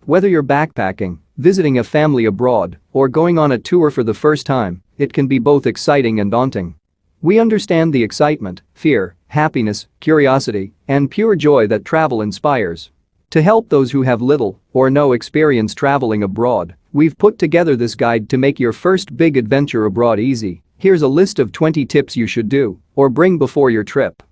Whether you're backpacking, visiting a family abroad, or going on a tour for the first time, it can be both exciting and daunting. We understand the excitement, fear, happiness, curiosity, and pure joy that travel inspires. To help those who have little or no experience traveling abroad, we've put together this guide to make your first big adventure abroad easy. Here's a list of 20 tips you should do or bring before your trip.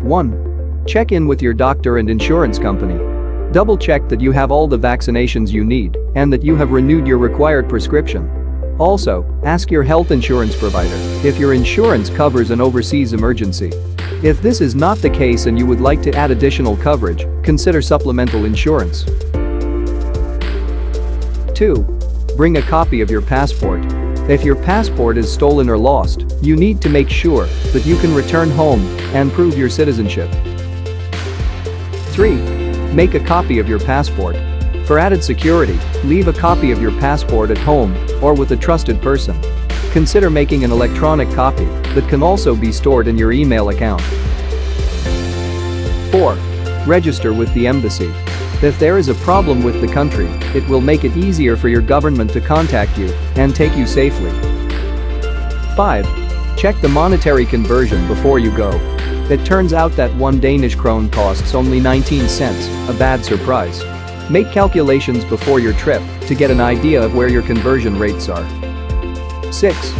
1. Check in with your doctor and insurance company. Double-check that you have all the vaccinations you need and that you have renewed your required prescription. Also, ask your health insurance provider if your insurance covers an overseas emergency. If this is not the case and you would like to add additional coverage, consider supplemental insurance. 2. Bring a copy of your passport. If your passport is stolen or lost, you need to make sure that you can return home and prove your citizenship. 3. Make a copy of your passport. For added security, leave a copy of your passport at home or with a trusted person. Consider making an electronic copy that can also be stored in your email account. 4. Register with the embassy. If there is a problem with the country, it will make it easier for your government to contact you and take you safely. 5. Check the monetary conversion before you go. It turns out that 1 Danish krone costs only 19 cents, a bad surprise. Make calculations before your trip to get an idea of where your conversion rates are. 6.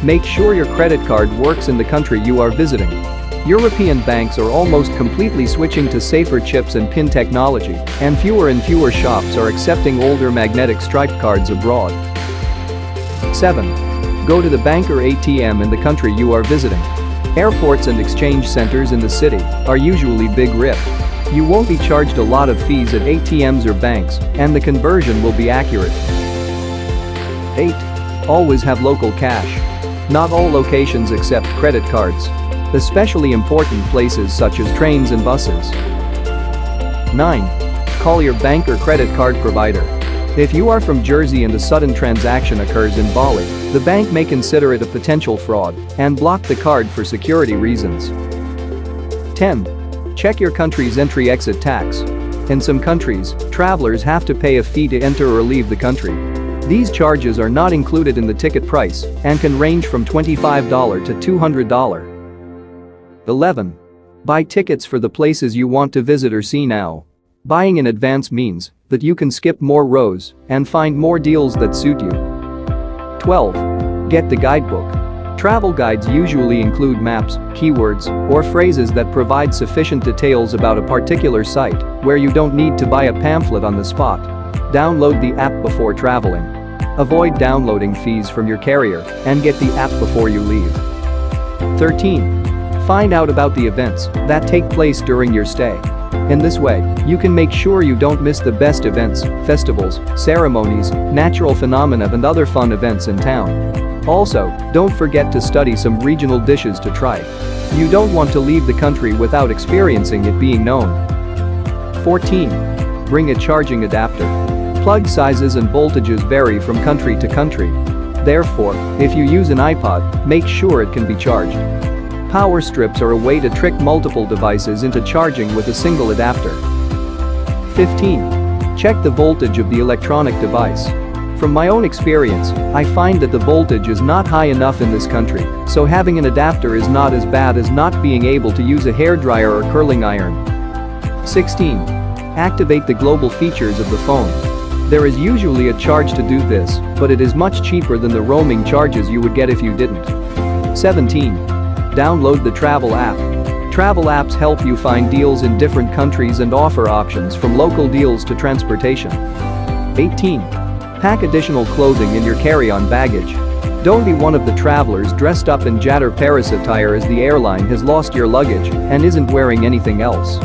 Make sure your credit card works in the country you are visiting. European banks are almost completely switching to safer chips and PIN technology, and fewer shops are accepting older magnetic stripe cards abroad. 7. Go to the bank or ATM in the country you are visiting. Airports and exchange centers in the city are usually big rip. You won't be charged a lot of fees at ATMs or banks, and the conversion will be accurate. 8. Always have local cash. Not all locations accept credit cards. Especially important places such as trains and buses. 9. Call your bank or credit card provider. If you are from Jersey and a sudden transaction occurs in Bali, the bank may consider it a potential fraud and block the card for security reasons. 10. Check your country's entry-exit tax. In some countries, travelers have to pay a fee to enter or leave the country. These charges are not included in the ticket price and can range from $25 to $200. 11. Buy tickets for the places you want to visit or see now. Buying in advance means that you can skip more rows and find more deals that suit you. 12. Get the guidebook. Travel guides usually include maps, keywords, or phrases that provide sufficient details about a particular site where you don't need to buy a pamphlet on the spot. Download the app before traveling. Avoid downloading fees from your carrier and get the app before you leave. 13. Find out about the events that take place during your stay. In this way, you can make sure you don't miss the best events, festivals, ceremonies, natural phenomena and other fun events in town. Also, don't forget to study some regional dishes to try. You don't want to leave the country without experiencing it being known. 14. Bring a charging adapter. Plug sizes and voltages vary from country to country. Therefore, if you use an iPod, make sure it can be charged. Power strips are a way to trick multiple devices into charging with a single adapter. 15. Check the voltage of the electronic device. From my own experience, I find that the voltage is not high enough in this country, so having an adapter is not as bad as not being able to use a hairdryer or curling iron. 16. Activate the global features of the phone. There is usually a charge to do this, but it is much cheaper than the roaming charges you would get if you didn't. 17. Download the travel app. Travel apps help you find deals in different countries and offer options from local deals to transportation. 18. Pack additional clothing in your carry-on baggage. Don't be one of the travelers dressed up in Jatter Paris attire as the airline has lost your luggage and isn't wearing anything else.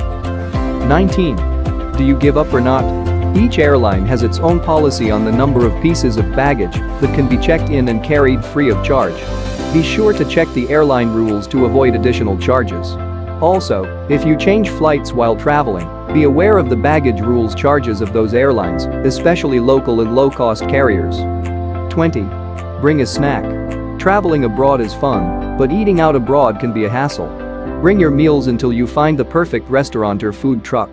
19. Do you give up or not? Each airline has its own policy on the number of pieces of baggage that can be checked in and carried free of charge. Be sure to check the airline rules to avoid additional charges. Also, if you change flights while traveling, be aware of the baggage rules charges of those airlines, especially local and low-cost carriers. 20. Bring a snack. Traveling abroad is fun, But eating out abroad can be a hassle. Bring your meals until you find the perfect restaurant or food truck.